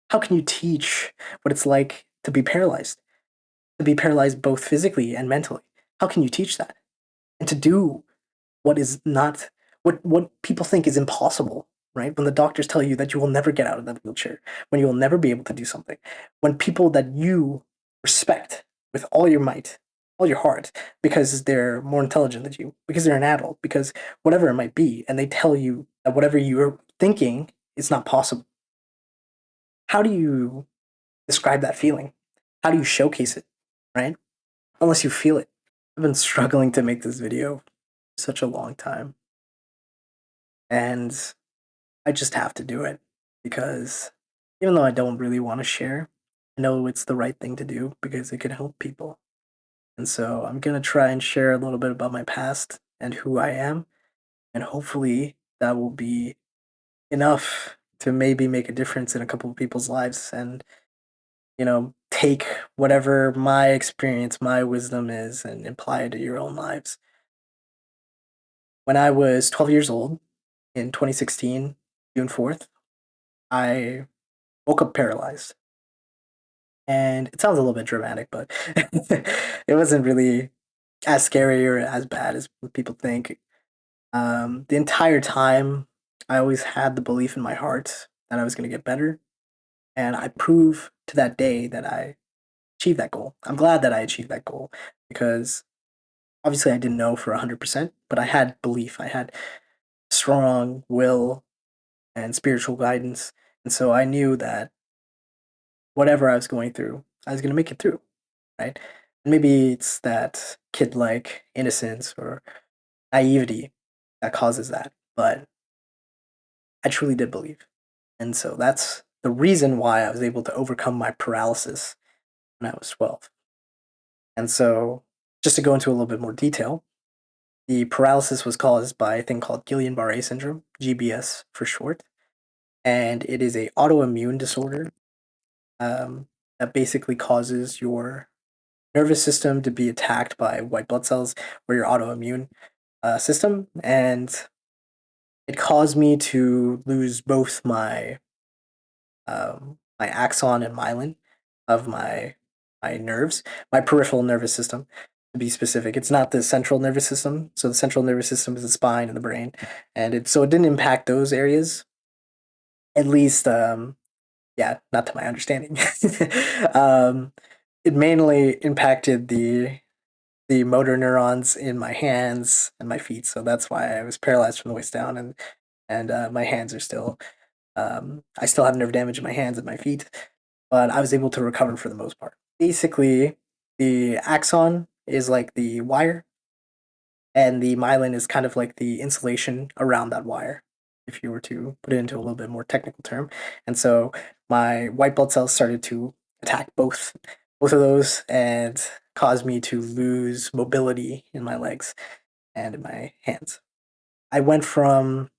how can you teach what it's like to be paralyzed? To be paralyzed both physically and mentally. How can you teach that? And to do what is not what people think is impossible, right? When the doctors tell you that you will never get out of that wheelchair, when you will never be able to do something, when people that you respect with all your might, all your heart, because they're more intelligent than you, because they're an adult, because whatever it might be, and they tell you that whatever you're thinking is not possible. How do you describe that feeling? How do you showcase it, right? Unless you feel it. I've been struggling to make this video for such a long time, and I just have to do it because even though I don't really want to share, I know it's the right thing to do because it could help people. And so I'm going to try and share a little bit about my past and who I am, and hopefully that will be enough to maybe make a difference in a couple of people's lives and, take whatever my experience, my wisdom is and apply it to your own lives. When I was 12 years old in 2016, June 4th, I woke up paralyzed. And it sounds a little bit dramatic, but it wasn't really as scary or as bad as what people think. The entire time, I always had the belief in my heart that I was going to get better. And I proved to that day that I achieved that goal. I'm glad that I achieved that goal because obviously I didn't know for 100%, but I had belief. I had strong will and spiritual guidance. And so I knew that whatever I was going through, I was going to make it through, right? And maybe it's that kid like innocence or naivety that causes that, but I truly did believe. And so that's the reason why I was able to overcome my paralysis when I was 12. And so, just to go into a little bit more detail, the paralysis was caused by a thing called Guillain-Barré syndrome, GBS for short, and it is a autoimmune disorder that basically causes your nervous system to be attacked by white blood cells or your autoimmune system, and it caused me to lose both my axon and myelin of my nerves, my peripheral nervous system to be specific. It's not the central nervous system. So the central nervous system is the spine and the brain, and it didn't impact those areas. At least, yeah, not to my understanding. um, it mainly impacted the motor neurons in my hands and my feet. So that's why I was paralyzed from the waist down, and my hands are still. I still have nerve damage in my hands and my feet, but I was able to recover for the most part. Basically, the axon is like the wire, and the myelin is kind of like the insulation around that wire, if you were to put it into a little bit more technical term. And so my white blood cells started to attack both of those and caused me to lose mobility in my legs and in my hands. I went from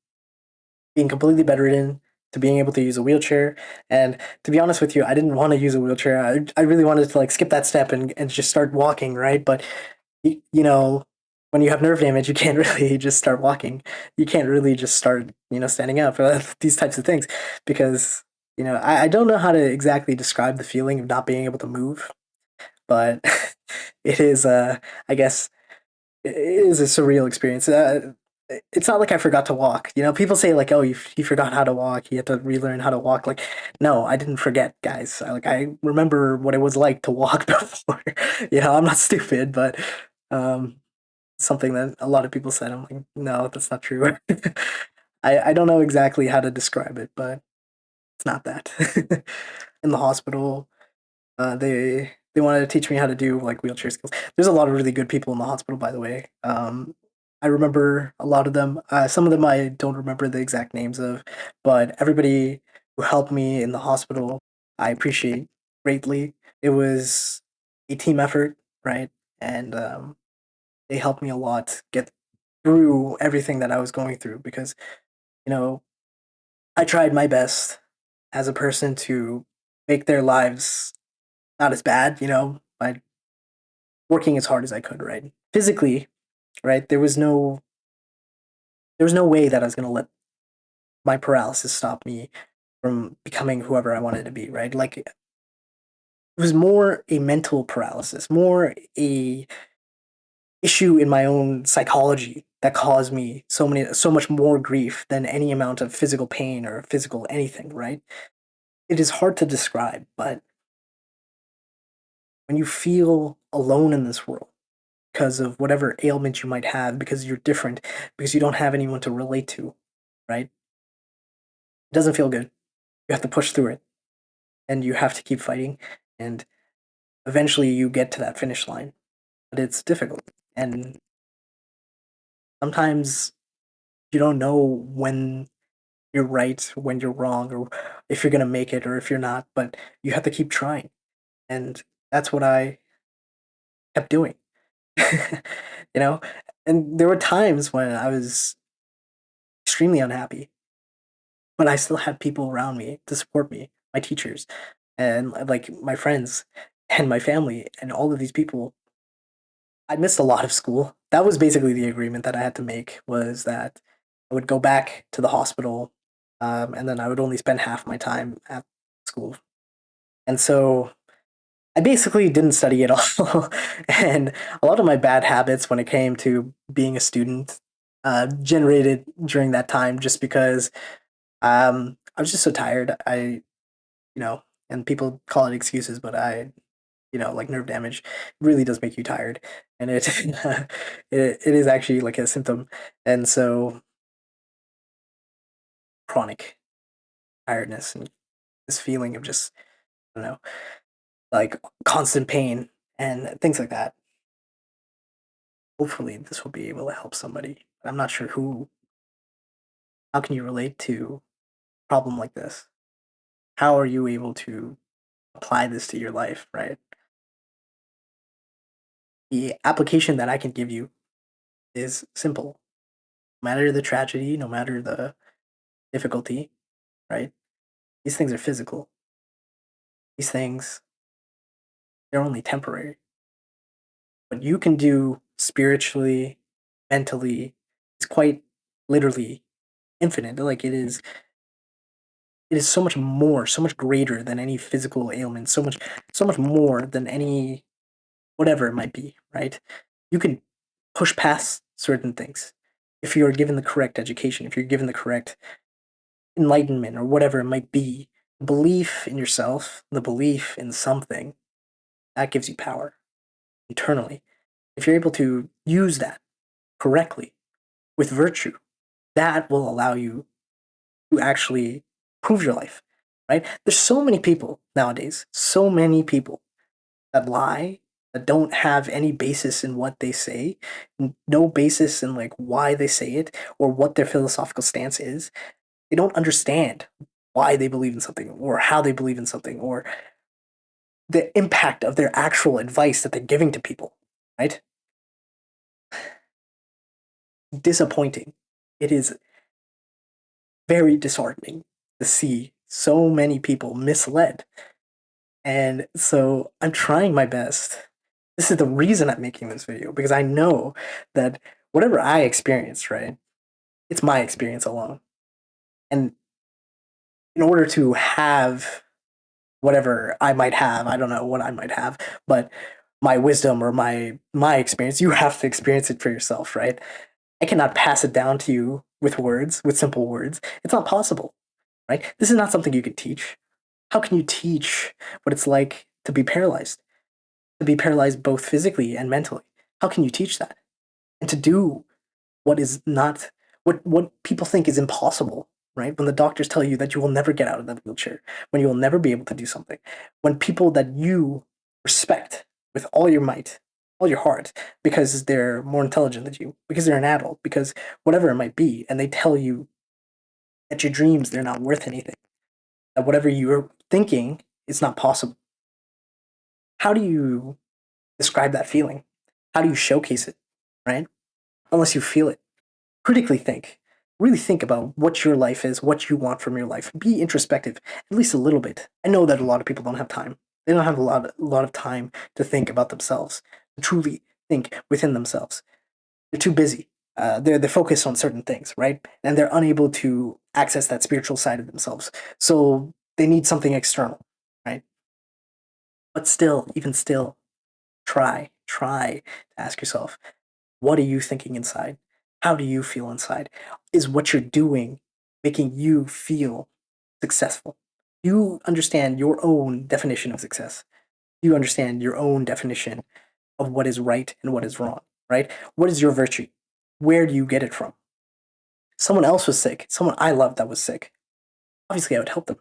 being completely bedridden to being able to use a wheelchair. And to be honest with you, I didn't want to use a wheelchair. I really wanted to like skip that step and just start walking, right? But you know, when you have nerve damage, you can't really just start walking. You can't really just start, standing up these types of things because, I don't know how to exactly describe the feeling of not being able to move, but it is, I guess, it is a surreal experience. It's not like I forgot to walk. People say like, "Oh, you forgot how to walk. You had to relearn how to walk." Like, no, I didn't forget, guys. I remember what it was like to walk before. I'm not stupid, but um, something that a lot of people said. I'm like, no, that's not true. I don't know exactly how to describe it, but it's not that. In the hospital, they wanted to teach me how to do like wheelchair skills. There's a lot of really good people in the hospital, by the way. I remember a lot of them. Some of them I don't remember the exact names of, but everybody who helped me in the hospital, I appreciate greatly. It was a team effort, right? And they helped me a lot get through everything that I was going through because you know I tried my best as a person to make their lives not as bad, by working as hard as I could, right? Physically, right? There was no way that I was going to let my paralysis stop me from becoming whoever I wanted to be, right? Like it was more a mental paralysis, more a issue in my own psychology that caused me so much more grief than any amount of physical pain or physical anything, right? It is hard to describe, but when you feel alone in this world because of whatever ailment you might have, because you're different, because you don't have anyone to relate to, right? It doesn't feel good. You have to push through it and you have to keep fighting. And eventually you get to that finish line. But it's difficult. And sometimes you don't know when you're right, when you're wrong, or if you're going to make it or if you're not. But you have to keep trying. And that's what I kept doing. you know? And there were times when I was extremely unhappy, but I still had people around me to support me, my teachers, and like my friends and my family, and all of these people. I missed a lot of school. That was basically the agreement that I had to make was that I would go back to the hospital, and then I would only spend half my time at school. And so I basically didn't study at all. and a lot of my bad habits when it came to being a student generated during that time just because I was just so tired. You know, and people call it excuses, but like nerve damage really does make you tired. And it is actually like a symptom. And so chronic tiredness and this feeling of just, I don't know, like constant pain and things like that. Hopefully this will be able to help somebody. I'm not sure how can you relate to a problem like this? How are you able to apply this to your life, right? The application that I can give you is simple. No matter the tragedy, no matter the difficulty, right? These things are physical. These things, they're only temporary. What you can do spiritually, mentally, is quite literally infinite. Like it is so much more, so much greater than any physical ailment, so much more than any whatever it might be, right? You can push past certain things if you're given the correct education, if you're given the correct enlightenment or whatever it might be. Belief in yourself, the belief in something, that gives you power internally. If you're able to use that correctly with virtue, that will allow you to actually improve your life, right? There's so many people nowadays, so many people that lie, that don't have any basis in what they say, no basis in like why they say it or what their philosophical stance is. They don't understand why they believe in something or how they believe in something or the impact of their actual advice that they're giving to people, right? Disappointing. It is very disheartening to see so many people misled. And so I'm trying my best. This is the reason I'm making this video because I know that whatever I experience, right, it's my experience alone. And in order to have whatever I might have, I don't know what I might have, but my wisdom or my experience, you have to experience it for yourself, right? I cannot pass it down to you with words, with simple words. It's not possible, right? This is not something you can teach. How can you teach what it's like to be paralyzed? To be paralyzed both physically and mentally. How can you teach that? And to do what is not what people think is impossible, right? When the doctors tell you that you will never get out of that wheelchair, when you will never be able to do something, when people that you respect with all your might, all your heart, because they're more intelligent than you, because they're an adult, because whatever it might be, and they tell you that your dreams they're not worth anything, that whatever you're thinking is not possible. How do you describe that feeling? How do you showcase it, right? Unless you feel it. Critically think. Really think about what your life is, what you want from your life. Be introspective, at least a little bit. I know that a lot of people don't have time. They don't have a lot of time to think about themselves, to truly think within themselves. They're too busy. they're focused on certain things, right? And they're unable to access that spiritual side of themselves. So they need something external, right? But still, even still, try to ask yourself, what are you thinking inside? How do you feel inside? Is what you're doing making you feel successful? You understand your own definition of success. You understand your own definition of what is right and what is wrong, right? What is your virtue? Where do you get it from? Someone else was sick, someone I loved that was sick. Obviously, I would help them.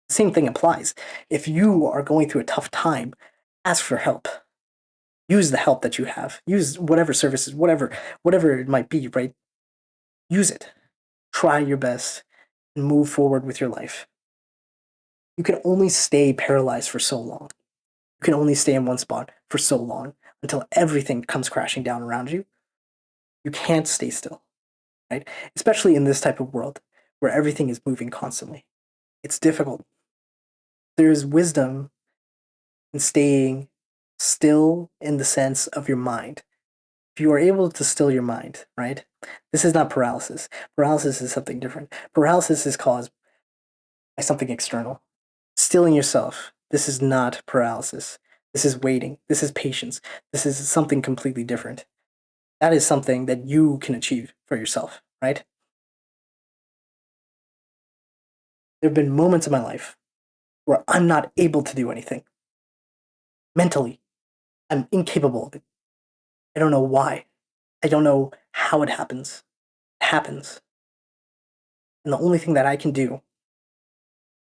The same thing applies. If you are going through a tough time, ask for help. Use the help that you have. Use whatever services, whatever it might be, right? Use it. Try your best and move forward with your life. You can only stay paralyzed for so long. You can only stay in one spot for so long until everything comes crashing down around you. You can't stay still, right? Especially in this type of world where everything is moving constantly. It's difficult. There's wisdom in staying still in the sense of your mind. If you are able to still your mind, right? This is not paralysis. Paralysis is something different. Paralysis is caused by something external. Stilling yourself, this is not paralysis. This is waiting. This is patience. This is something completely different. That is something that you can achieve for yourself, right? There have been moments in my life where I'm not able to do anything. Mentally, I'm incapable of it. I don't know why. I don't know how it happens. It happens. And the only thing that I can do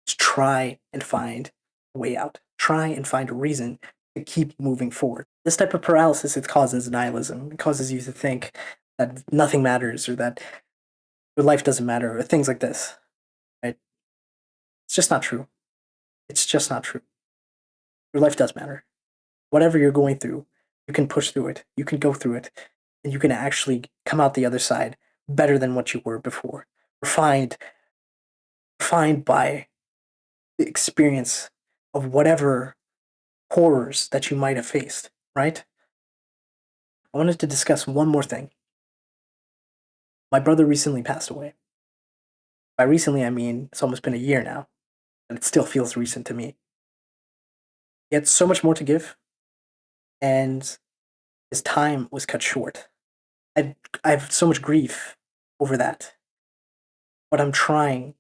is try and find a way out. Try and find a reason to keep moving forward. This type of paralysis, it causes nihilism. It causes you to think that nothing matters or that your life doesn't matter or things like this. Right? It's just not true. It's just not true. Your life does matter. Whatever you're going through, you can push through it. You can go through it, and you can actually come out the other side better than what you were before. Refined, refined by the experience of whatever horrors that you might have faced, right? I wanted to discuss one more thing. My brother recently passed away. By recently, I mean it's almost been a year now, and it still feels recent to me. He had so much more to give, and his time was cut short. I, I have so much grief over that, but I'm trying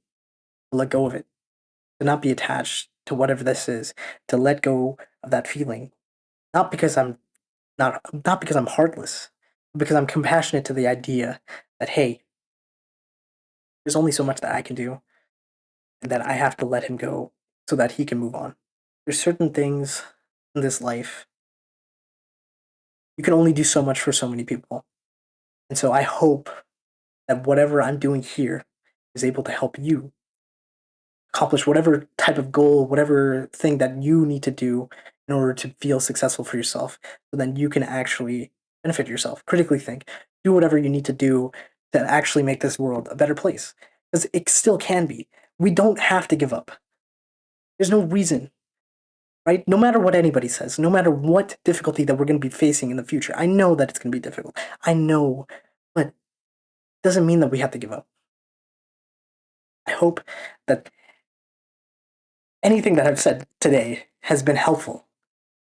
to let go of it, to not be attached to whatever this is, to let go of that feeling. Not because I'm not because I'm heartless, but because I'm compassionate to the idea that hey, there's only so much that I can do, and that I have to let him go so that he can move on. There's certain things in this life you can only do so much for so many people, and so I hope that whatever I'm doing here is able to help you accomplish whatever type of goal, whatever thing that you need to do in order to feel successful for yourself. So then you can actually benefit yourself. Critically think, do whatever you need to do to actually make this world a better place. Because it still can be. We don't have to give up. There's no reason, right? No matter what anybody says, no matter what difficulty that we're going to be facing in the future, I know that it's going to be difficult. I know, but it doesn't mean that we have to give up. I hope that anything that I've said today has been helpful,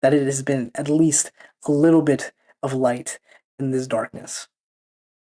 that it has been at least a little bit of light in this darkness.